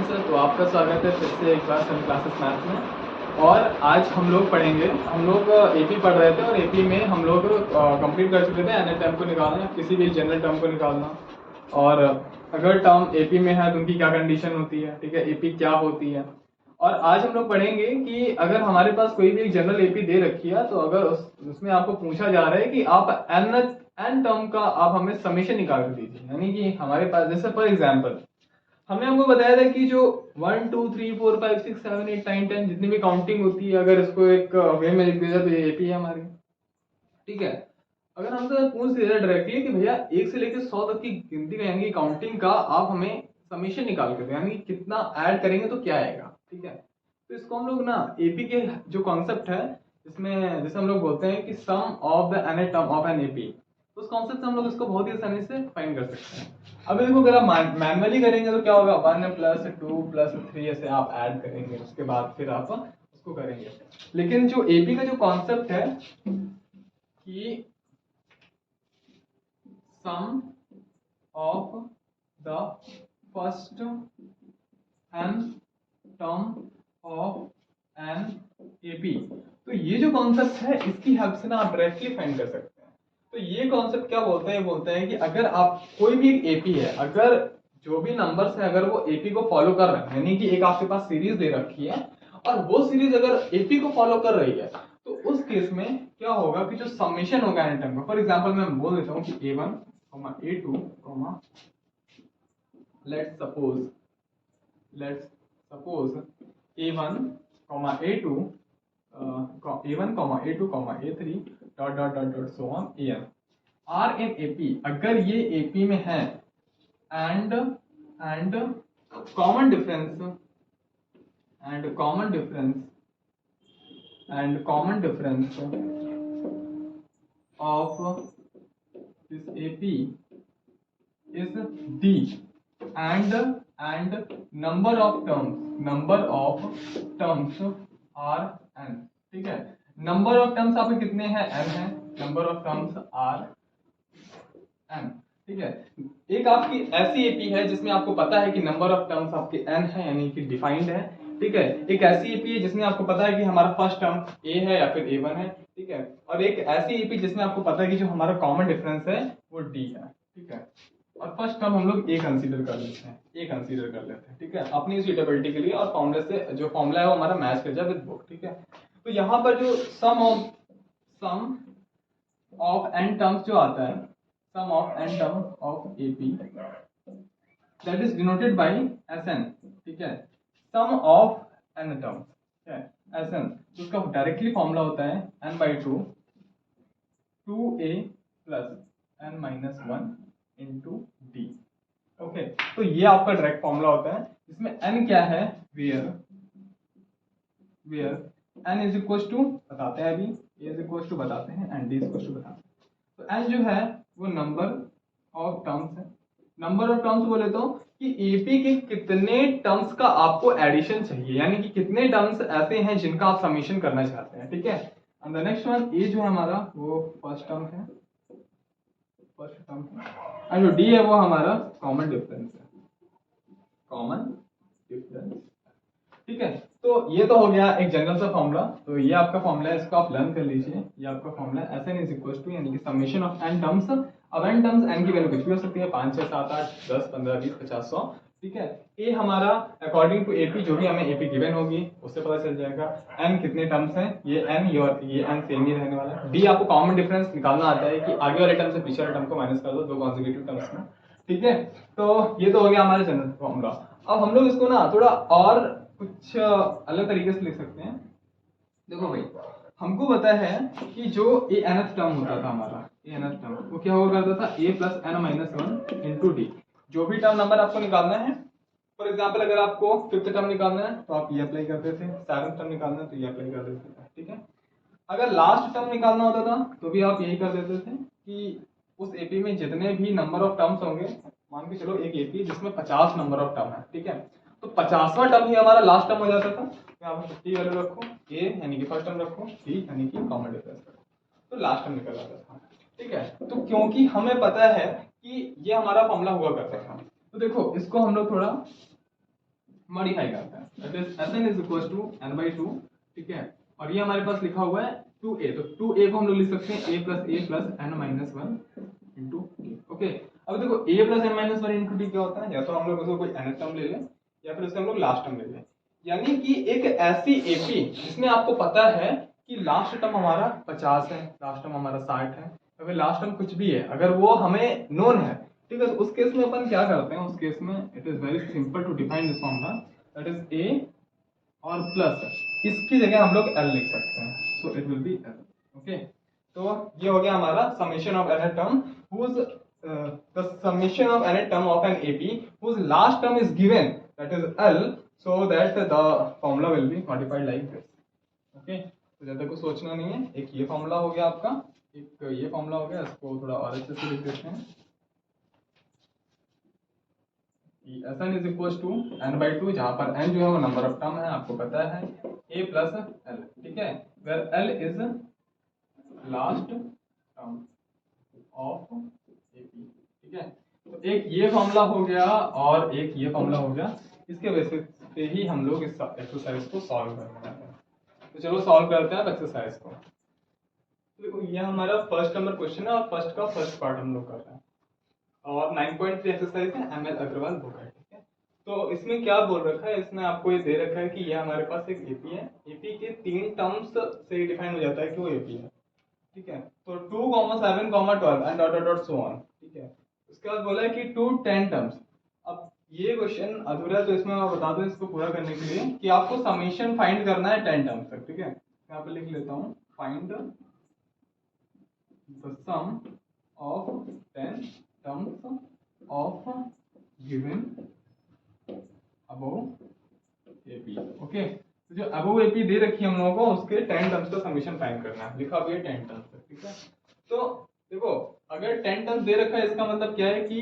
Friends, तो आपका स्वागत है फिर से एक बार सभी क्लासेस मैथ्स में। और आज हम लोग पढ़ेंगे, हम लोग एपी पढ़ रहे थे और एपी में हम लोग कंप्लीट कर चुके थे एन टर्म को निकालना, किसी भी जनरल टर्म को निकालना, और अगर टर्म एपी में है तो उनकी क्या कंडीशन होती है, ठीक है, एपी क्या होती है। और आज हम लोग पढ़ेंगे कि अगर हमारे पास कोई भी एक जनरल एपी दे रखी है तो अगर उसमें आपको पूछा जा रहा है कि आप एन टर्म का आप हमें समेशन निकाल कर दीजिए, यानी कि हमारे पास जैसे फॉर एग्जांपल हमने हमको बताया था कि जो 1 2 3 4 5 6 7 8 9 10 जितनी भी काउंटिंग होती है, अगर इसको एक वे में लिख दिया जाए तो ये एपी है हमारी, ठीक है। अगर हमसे पूछ दिया डायरेक्टली कि भैया 1 से लेकर 100 तक की गिनती का यानी काउंटिंग का आप हमें समेशन निकाल कर दो, यानी कितना ऐड करेंगे तो क्या आएगा, ठीक है। तो इसको हम लोग ना एपी के जो कॉन्सेप्ट है इसमें जैसे हम लोग बोलते हैं कि sum of the n term of N AP, उस कॉन्सेप्ट से हम लोग इसको बहुत ही आसानी से फाइंड कर सकते हैं। अब देखो अगर आप मैनुअली करेंगे तो क्या होगा, 1 प्लस 2 प्लस 3 ऐसे आप ऐड करेंगे, उसके बाद फिर आप उसको करेंगे। लेकिन जो एपी का जो कॉन्सेप्ट है कि sum of the first n term of N AP, तो ये जो कॉन्सेप्ट है इसकी हेल्प से ना आप डायरेक्टली फाइंड कर सकते हैं। तो ये कॉन्सेप्ट क्या बोलते हैं, बोलते हैं कि अगर आप कोई भी एक एपी है, अगर जो भी नंबर्स है अगर वो एपी को फॉलो कर रहे हैं, यानी कि एक आपके पास सीरीज दे रखी है और वो सीरीज अगर एपी को फॉलो कर रही है, तो उस केस में क्या होगा कि जो समेशन होगा एन टर्म का, फॉर एग्जांपल मैं बोल देता हूं कि a1, a2, let's suppose a1, a2, a1, a2, a3 dot dot dot dot so on an are in AP, अगर ये एपी में है and common difference of this AP is d and number of terms are n, ठीक है। Number of terms आपके कितने हैं, n है, number of terms are n, ठीक है। एक आपकी ऐसी एपी है जिसमें आपको पता है कि नंबर ऑफ टर्म्स आपके एन है, यानी कि डिफाइंड है, ठीक है। एक ऐसी एपी है जिसमें आपको पता है कि हमारा फर्स्ट टर्म ए है या फिर ए1 है, ठीक है। और एक ऐसी एपी जिसमें आपको पता है कि जो हमारा कॉमन डिफरेंस है वो डी है, ठीक है। और फर्स्ट टर्म हम लोग ए कंसीडर कर लेते हैं, ठीक है, अपनी सुटेबिलिटी के लिए, और फॉर्मूले से जो फॉर्मूला है वो हमारा मैच कर जाए विद बुक, ठीक है। तो यहाँ पर जो सम ऑफ एन टर्म्स जो आता है, sum of n terms of AP that is denoted by Sn, ठीक है, sum of n terms, ठीक है, Sn, तो उसका डायरेक्टली फॉर्मूला होता है n/2 2a plus n minus 1 into D, okay. तो ये आपका डायरेक्ट फॉर्मूला होता है, इसमें n क्या है, where n is equal to बताते हैं, अभी a इज इक्वल टू बताते हैं and d is equal to बताते हैं। तो n जो है वो नंबर ऑफ टर्म्स है। नंबर ऑफ टर्म्स बोले तो कि एपी के कितने टर्म्स का आपको एडिशन चाहिए, यानी कि कितने टर्म्स ऐसे हैं जिनका आप समीशन करना चाहते हैं, ठीक है। एंड द नेक्स्ट वन ए जो है हमारा वो फर्स्ट टर्म है, एंड जो डी है वो हमारा कॉमन डिफरेंस है, ठीक है। तो ये तो हो गया एक जनरल सा फॉर्मूला, तो ये आपका फॉर्मूला है, इसको आप लर्न कर लीजिए। ये आपका फॉर्मूला है Sn इज इक्वल टू यानी कि समेशन ऑफ n टर्म्स। अब n टर्म्स n की वैल्यू कुछ भी हो सकती है, 5 6 7 8 10 15 20 50 100, ठीक है। ए हमारा अकॉर्डिंग टू एपी, जो भी हमें एपी गिवन होगी उससे पता चल जाएगा n कितने टर्म्स हैं, ये n ये n सेम ही रहने वाला है। डी आपको कॉमन डिफरेंस निकालना आता है कि आगे वाले टर्म से पीछे वाले टर्म को माइनस कर दो, दो कॉन्सेक्यूटिव टर्म्स में, ठीक है। तो ये तो हो गया हमारा जनरल फॉर्मूला। अब हम लोग इसको ना थोड़ा और कुछ अलग तरीके से लिख सकते हैं। देखो भाई, हमको पता है कि जो ए nth टर्म होता था हमारा, ए nth टर्म वो क्या हुआ करता था, a plus n minus 1 into D. जो भी टर्म नंबर आपको निकालना है, फॉर एग्जाम्पल अगर आपको फिफ्थ टर्म निकालना है तो आप ये अप्लाई करते थे, सेवंथ टर्म निकालना है तो ये अप्लाई कर देते थे, ठीक है। अगर लास्ट टर्म निकालना होता था तो भी आप यही कर देते थे कि उस एपी में जितने भी नंबर ऑफ टर्म्स होंगे, मान के चलो एक एपी जिसमें 50 नंबर ऑफ टर्म है, ठीक है, तो 50वां टर्म ही हमारा लास्ट टर्म हो जाता था। यहाँ पर 50 वैल्यू रखो, ए यानी कि फर्स्ट टर्म रखो, डी यानी कि कॉमन डिफरेंस रखो, तो लास्ट टर्म निकल आता था, ठीक है। तो क्योंकि हमें पता है कि ये हमारा फॉर्मूला हुआ करता था, तो देखो इसको हम लोग थोड़ा मॉडिफाई करते हैं, that is Sn is equal to n/2, ठीक है। और ये हमारे पास लिखा हुआ है 2a, तो 2a को हम लोग लिख सकते हैं a plus n-1 into T, okay. अब देखो a plus n-1 into T क्या होता है, या तो हम लोग उसको कोई nth टर्म ले लें या फिर उसका हम लोग लास्ट टर्म ले लें, यानी कि एक ऐसी एपी जिसमें आपको पता है कि लास्ट टर्म हमारा 50 है, लास्ट टर्म हमारा 60 है, या फिर लास्ट टर्म कुछ भी है, अगर वो हमें नोन है, ठीक है, तो उस केस में अपन क्या करते हैं, उस केस में it is very simple to define this formula, that is a और प्लस इसकी जगह हम लोग l लिख सकते हैं, so it will be l, okay. तो ये हो गया हमारा summation of n term whose the summation of any term of an AP whose last term is given, that is l, so that the formula will be modified like this, okay। तो ज्यादा कुछ सोचना नहीं है, एक ये formula हो गया आपका, एक ये फॉर्मूला हो गया, इसको थोड़ा और अच्छे से लिख देते हैं। Sn is equal to n/2, जहां पर n जो है वो नंबर ऑफ टर्म है, आपको पता है, a प्लस l, ठीक है, where l is last term of AP, ठीक है। तो एक ये फॉर्मूला हो गया और एक ये फॉर्मूला हो गया, इसके बेसिस पे ही हम लोग इस एक्सरसाइज को सॉल्व करने वाले हैं। तो चलो सॉल्व करते हैं अब एक्सरसाइज को। देखो ये हमारा फर्स्ट नंबर क्वेश्चन है और फर्स्ट का फर्स्ट पार्ट हम लोग कर रहे हैं, और 9.3 एक्सरसाइज है, ML अग्रवाल बुक है, ठीक है। तो इसमें क्या बोल रखा है, इसमें आपको ये दे रखा है कि ये हमारे पास एक एपी है, एपी के 3 टर्म्स से डिफाइन हो जाता है कि वो एपी है, ठीक है। तो 2, 7, 12 and dot dot dot so on, ठीक है। उसके बाद बोला है कि 2 10 टर्म्स। अब ये क्वेश्चन अधूरा है, तो इसमें मैं बता दूं इसको पूरा करने के लिए कि आपको समेशन फाइंड करना है 10 टर्म्स तक, ठीक है। यहाँ पे लिख लेता हूँ, find the sum of 10 terms of given above AP, okay. तो जो above AP दे रखी है हम लोगों को, उसके 10 टर्म्स का समीशन फाइंड करना है, लिखा भी है 10 टर्म्स, ठीक है। तो देखो अगर 10 टर्म्स दे रखा है, इसका मतलब क्या है कि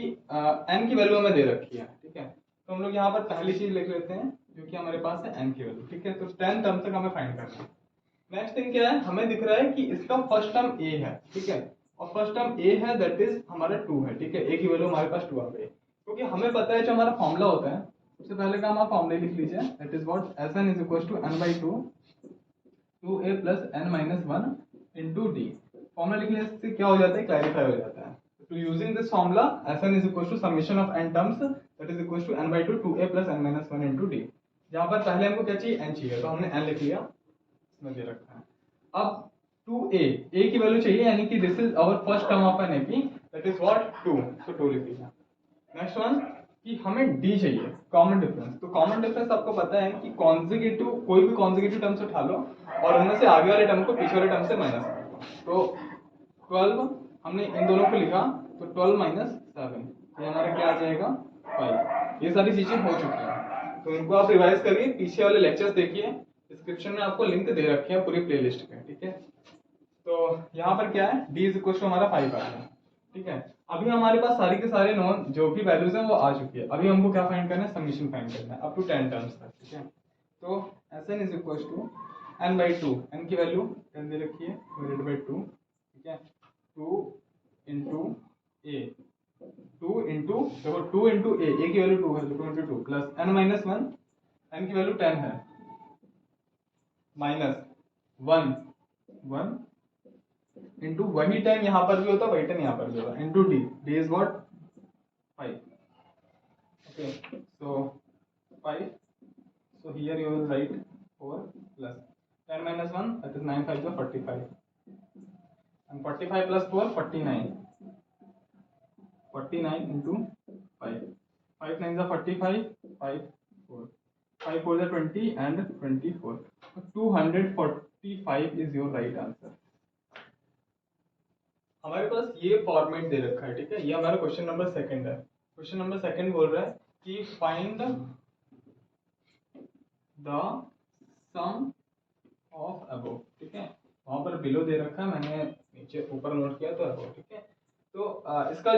n की वैल्यू हमें दे रखी है, ठीक है। तो हम लोग यहाँ पर पहली चीज लिख लेते हैं जो कि हमारे पास है n की वैल्यू, ठीक है। तो 10 टर्म्स तक हमें फाइंड करना है। नेक्स्ट थिंग क्या है, हमें दिख रहा है कि इसका फर्स्ट टर्म a है, ठीक है, और फर्स्ट टर्म a है, दैट इज हमारा 2 है, ठीक है। a की वैल्यू हमारे पास 2 आ गई, क्योंकि हमें पता है जो हमारा फॉर्मूला होता है, सबसे पहले काम आप फॉर्मूला लिख लीजिए, that is what Sn is equal to n/2 2a plus n-1 into d. Formula लिखने से क्या हो जाता है, क्लैरिफाई हो जाता है। तो using this formula Sn is equal to summation of n terms, that is equal to n/2 2a plus n-1 into d. जहां पर पहले हमको क्या चाहिए, n चाहिए, तो हमने n लिख लिया, इसमें दे रखा है। अब 2a, a की वैल्यू चाहिए, यानी कि this is our first term of N AP, that is what 2, so 2 लिख दिया। नेक्स्ट वन कि हमें d चाहिए, कॉमन डिफरेंस। तो कॉमन डिफरेंस आपको पता है कि कॉन्जिक्यूटिव, कोई भी कॉन्जिक्यूटिव टर्म से उठा लो और उनमें से आगे वाले टर्म को पीछे वाले टर्म से माइनस कर दो। तो 12 हमने इन दोनों को लिखा, तो 12 माइनस 7, ये हमारा क्या आ जाएगा 5। ये सारी चीजें हो चुकी हैं, तो इनको आप रिवाइज करिए, पीछे वाले लेक्चर्स देखिए, डिस्क्रिप्शन में आपको लिंक दे रखे हैं पूरी प्लेलिस्ट के, ठीक है। तो यहाँ पर क्या है, d इज इक्वल टू हमारा 5 आ गया, ठीक है। अभी हमारे पास सारी के सारे नॉन जो भी वैल्यूज हैं वो आ चुकी है, अभी हमको क्या फाइंड करना है, समीशन फाइंड करना है अप टू 10 टर्म्स तक, ठीक है। तो Sn is equal to n/2, n की वैल्यू 10 दे रखी है, डिवाइडेड बाय 2, ठीक है। 2 इंटू a, 2 इंटू देखो 2 इंटू a की वैल्यू 2 है, तो 2 इंटू 2 प्लस n-1, n की वैल्यू 10 है, माइनस 1 इंटू वही 10 यहाँ पर भी होता, वही 10 यहाँ पर भी होता, into D, D is what 5, okay. So 5, so here you will write 4 plus 10 minus 1, that is 9 5 45, and 45 plus 4 49 into 5, 5 9 45, 5 4, 5 4 20 and 24, so 245 is your right answer। हमारे पास ये फॉर्मेट दे रखा है, ठीक है। ये हमारा क्वेश्चन नंबर सेकंड है। क्वेश्चन नंबर सेकंड बोल रहा है कि find the sum of above, ठीक है। वहां पर बिलो दे रखा है, मैंने नीचे ऊपर नोट किया तो अबव, ठीक है। तो इसका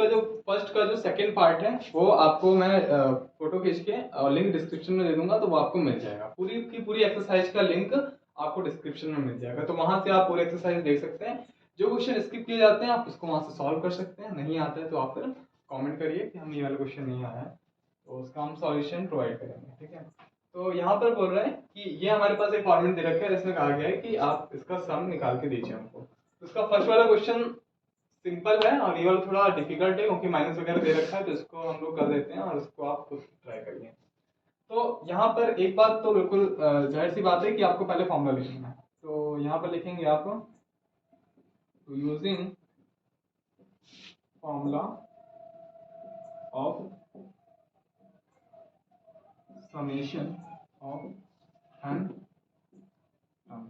जो फर्स्ट का जो सेकंड पार्ट है वो आपको मैं फोटो खींच के और लिंक डिस्क्रिप्शन में दे दूंगा, तो वो आपको मिल जाएगा, पूरी की पूरी एक्सरसाइज का लिंक आपको डिस्क्रिप्शन में मिल जाएगा, तो वहां से आप पूरी एक्सरसाइज देख सकते हैं। जो क्वेश्चन स्किप किए जाते हैं आप उसको वहां से सॉल्व कर सकते हैं, नहीं आता है तो आप फिर कमेंट करिए कि हम ये वाला क्वेश्चन नहीं आया है, तो उसका हम सॉल्यूशन प्रोवाइड करेंगे। ठीक है, तो यहाँ पर बोल रहे हैं कि ये हमारे पास एक फॉर्मूला दे रखा है, इसमें कहा गया है कि आप इसका सम निकाल के दीजिए हमको। तो इसका फर्स्ट वाला क्वेश्चन सिंपल है और ये वाला थोड़ा डिफिकल्ट है क्योंकि माइनस वगैरह दे रखा है, तो इसको हम लोग कर देते हैं और इसको आप खुद ट्राई करिए। तो यहाँ पर एक बात तो बिल्कुल जाहिर सी बात है कि आपको पहले फॉर्मूला लिखना है। तो यहाँ पर लिखेंगे आप using formula of summation of n terms.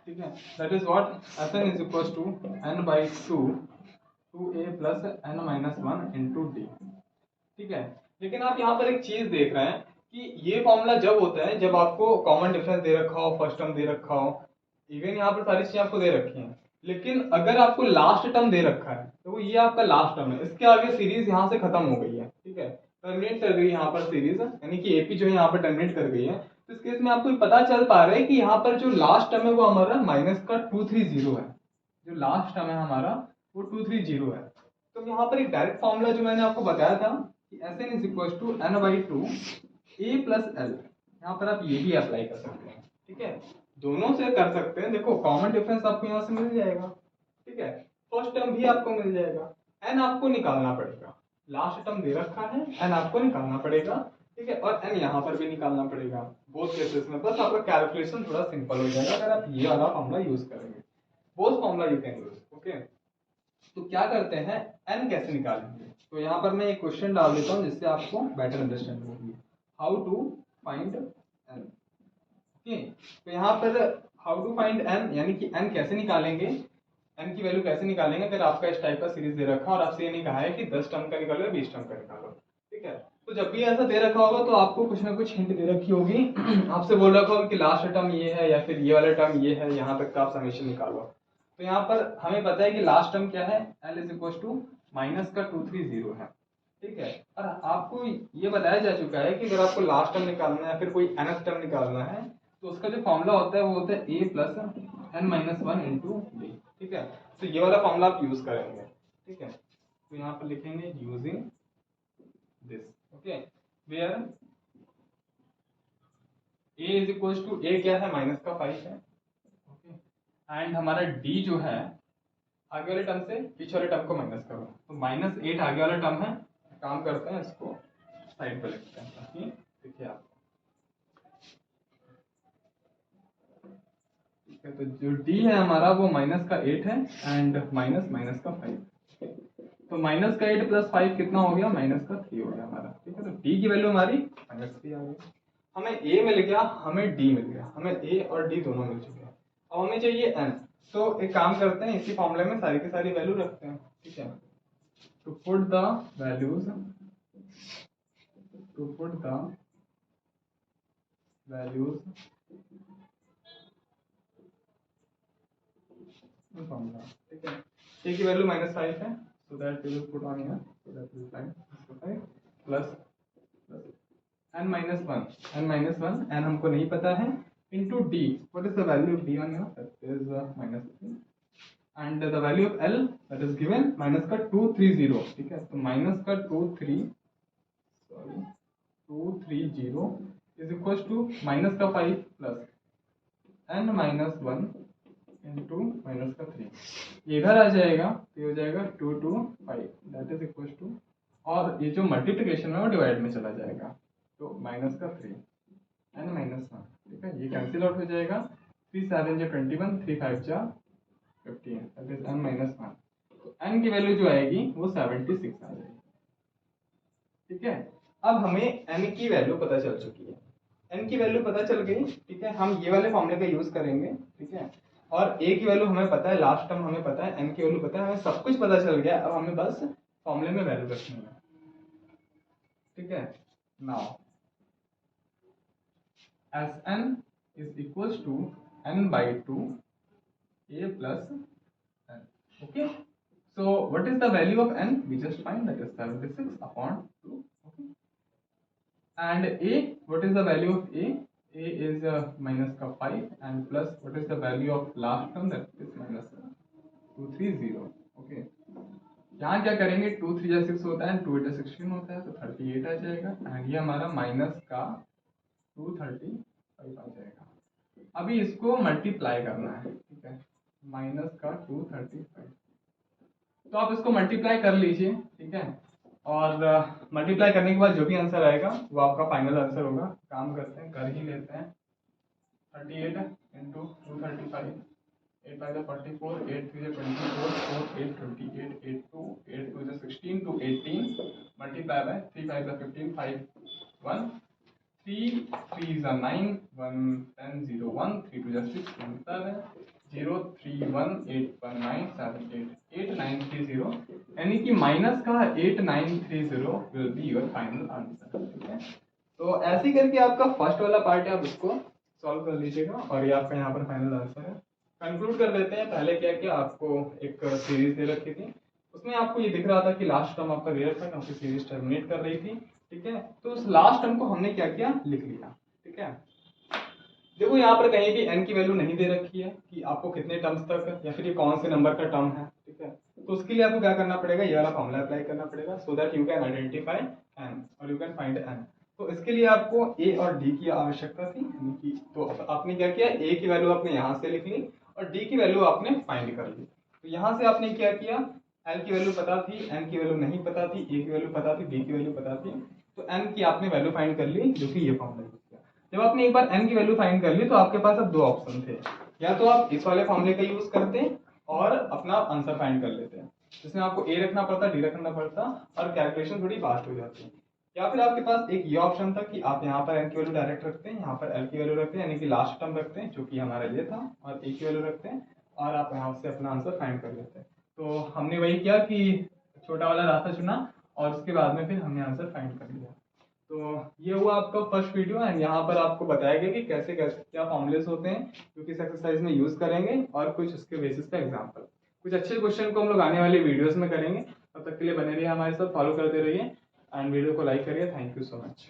ठीक है, that is what Sn is equal to n by two a plus n minus one into d. ठीक है, लेकिन आप यहाँ पर एक चीज देख रहे हैं कि ये फॉर्मूला जब होता है जब आपको कॉमन डिफरेंस दे रखा हो, फर्स्ट टर्म दे रखा हो, इवन यहाँ पर सारी चीजें आपको दे रखी हैं, लेकिन अगर आपको लास्ट टर्म दे रखा है तो ये आपका लास्ट टर्म है, इसके आगे सीरीज यहाँ से खत्म हो गई है। ठीक है, टर्मिनेट कर गई यहाँ पर सीरीज, यानी कि एपी जो है यहाँ पर टर्मिनेट कर गई है। तो इस केस में आपको पता चल पा रहा है कि यहाँ पर जो लास्ट टर्म है वो हमारा माइनस का 230 है। जो लास्ट टर्म है हमारा वो 230 है। तो यहाँ पर एक डायरेक्ट फॉर्मूला जो मैंने आपको बताया था कि Sn is equal to n by two a plus l, यहाँ पर आप ये भी अप्लाई कर सकते हैं। ठीक है, दोनों से कर सकते हैं। देखो कॉमन डिफरेंस आपको यहाँ से मिल जाएगा। ठीक है, फर्स्ट टर्म भी आपको मिल जाएगा, एन आपको निकालना पड़ेगा, लास्ट टर्म दे रखा है, एन आपको निकालना पड़ेगा। ठीक है, और एन यहाँ पर भी निकालना पड़ेगा। बोथ केसेस में बस आपका कैलकुलेशन थोड़ा सिंपल हो जाएगा अगर आप ये वाला फॉर्मूला यूज करेंगे। Both formula you can use. Okay, तो क्या करते हैं, एन कैसे निकालेंगे? तो यहाँ पर मैं एक क्वेश्चन डाल देता हूँ जिससे आपको बेटर अंडरस्टैंडिंग होगी। How to find n. Okay, तो यहाँ पर हाउ टू फाइंड एन यानी कि एन कैसे निकालेंगे, एन की वैल्यू कैसे निकालेंगे अगर आपका इस टाइप का सीरीज दे रखा है और आपसे ये नहीं कहा है कि 10 टर्म का निकालो या 20 टर्म का निकालो। ठीक है, तो जब भी ऐसा दे रखा होगा तो आपको कुछ ना कुछ हिंट दे रखी होगी आपसे बोल रखा होगा कि लास्ट टर्म ये है या फिर ये वाला टर्म ये है, यहाँ तक का आप समेशन निकालो। तो यहाँ पर हमें पता है कि लास्ट टर्म क्या है, l is equal to minus का 230 है। ठीक है, और आपको ये बताया जा चुका है कि अगर आपको लास्ट टर्म निकालना है या फिर कोई nth टर्म निकालना है तो उसका जो फॉर्मूला होता है वो होता है a plus n minus one into d. ठीक है, तो ये वाला फॉर्मूला आप यूज करेंगे। ठीक है, तो यहाँ पर लिखेंगे using this. Okay, where a is equal to a क्या है, माइनस का 5 है। ओके, एंड हमारा d जो है आगे वाले टर्म से पीछे वाले टर्म को माइनस करो, तो -8 आगे वाला टर्म है। काम करते हैं, इसको साइड पर लिखते हैं ताकि देखिए आप। ठीक है, तो जो d है हमारा वो माइनस का 8 है एंड माइनस माइनस का 5। तो माइनस का 8 प्लस 5 कितना हो गया, माइनस का 3 हो गया हमारा। ठीक है, तो d की वैल्यू हमारी -3 आ गई। हमें a मिल गया, हमें d मिल गया, हमें a और d दोनों मिल चुके हैं। अब हमें चाहिए n। तो एक काम करते हैं, इसी फॉर्मूले में सारी की सारी वैल्यू रखते हैं। ठीक है, to put the values in formula। ठीक है, a की वैल्यू -5 है, so that we will put on here, so that we will find 5 plus n minus 1, n हमको नहीं पता है, into d, what is the value of d on here, that is -3, and the value of L that is given minus का 230। ठीक है, तो minus का 230 is equals to minus का 5 plus n minus 1 into minus का 3, ये इधर आ जाएगा तो ये हो जाएगा 2 to 5 that is equal to, और ये जो मल्टीप्लिकेशन है वो डिवाइड में चला जाएगा, तो माइनस का 3 n माइनस 1। ठीक है, ये कैंसिल आउट हो जाएगा, 3 7 जा 21, 3 5 जा 15, दैट इज n माइनस 1। तो n की वैल्यू जो आएगी वो 76 आ जाएगी। ठीक है, अब हमें n की वैल्यू पता चल चुकी है, n की वैल्यू पता चल गई। ठीक है, हम ये वाले फॉर्मूले का यूज करेंगे। ठीक है, और a की वैल्यू हमें पता है, लास्ट टर्म हमें पता है, n की वैल्यू पता है, हमें सब कुछ पता चल गया। अब हमें बस फॉर्मूले में वैल्यू रखनी है। ठीक है, now Sn is equals to n by 2 a plus n। Okay, so what is the value of n? We just find that is 76 upon 2। Okay, and a, what is the value of a? A is minus का 5 and plus what is the value of last term, that is minus 230। Okay, यहाँ क्या करेंगे, 2 3 जा 6 होता है, 2 8 जा 16 होता है, तो 38 आ जाएगा। एंड ये हमारा माइनस का 235 आ जाएगा। अभी इसको मल्टीप्लाई करना है, ठीक है, माइनस का 235। तो आप इसको मल्टीप्लाई कर लीजिए, ठीक है, और मल्टीप्लाई करने के बाद जो भी आंसर आएगा वो आपका फाइनल आंसर होगा। काम करते हैं, कर ही लेते हैं। 38 इंटू 235, 8 5 44, 8 3 24, 4 8 28, 8 2 8 2 16 2 18, मल्टीप्लाई बाय 3 5 15, 5 1, 3 3 9, 1 10 0 1, 3 2 6 1 7, 0 3 1 8 1 9 7 8 8 9 3 0, यानी कि माइनस का 8930 will be your final answer, ठीक है। तो ऐसे करके आपका फर्स्ट वाला पार्ट है, आप उसको सॉल्व कर लीजिएगा और ये आपका यहाँ पर फाइनल आंसर है। कंक्लूड कर देते हैं। पहले क्या किया, आपको एक सीरीज दे रखी थी, उसमें आपको ये दिख रहा था कि लास्ट टर्म आपका दे रखा था, क्योंकि सीरीज टर्मिनेट कर रही थी, ठीक है। तो उस लास्ट टर्म को हमने क्या किया, लिख लिया, ठीक है। देखो यहाँ पर कहीं भी n की वैल्यू नहीं दे रखी है कि आपको कितने टर्म्स तक या फिर ये कौन से नंबर का टर्म है, ठीक है। तो उसके लिए आपको क्या करना पड़ेगा, ये वाला फॉर्मूला अप्लाई करना पड़ेगा, so that you can identify n और यू कैन फाइंड n। तो इसके लिए आपको a और d की आवश्यकता थी, तो आपने क्या किया, a की वैल्यू आपने यहाँ से लिख ली और d की वैल्यू आपने फाइंड कर ली। तो यहाँ से आपने क्या किया, l की वैल्यू पता थी, n की वैल्यू नहीं पता थी, a की वैल्यू पता थी, d की वैल्यू पता थी, तो n की आपने वैल्यू फाइंड कर ली, जो कि ये फॉर्मूला। जब आपने एक बार n की वैल्यू फाइंड कर ली तो आपके पास अब दो ऑप्शन थे, या तो आप इस वाले फॉर्मूले का यूज करते और अपना आंसर फाइंड कर लेते हैं, जिसमें आपको a रखना पड़ता, d रखना पड़ता और कैलकुलेशन थोड़ी फास्ट हो जाती है। या फिर आपके पास एक ये ऑप्शन था कि आप यहाँ पर n की वैल्यू डायरेक्ट रखते हैं, यहाँ पर l की वैल्यू रखते हैं, यानी कि लास्ट टर्म रखते हैं, जो कि हमारा ये था, और a की वैल्यू रखते हैं और आप यहाँ से अपना आंसर फाइंड कर लेते हैं। तो हमने वही किया कि छोटा वाला रास्ता चुना और उसके बाद में फिर हमने आंसर फाइंड कर लिया। तो ये हुआ आपका फर्स्ट वीडियो एंड यहाँ पर आपको बताया गया कि कैसे कैसे क्या फॉर्मूलेस होते हैं जो कि इस एक्सरसाइज में यूज करेंगे और कुछ उसके बेसिस पे एग्जांपल, कुछ अच्छे क्वेश्चन को हम लोग आने वाली वीडियोस में करेंगे। तब तक के लिए बने रहिए हमारे साथ, फॉलो करते रहिए एंड वीडियो को लाइक करिए। Thank you so much.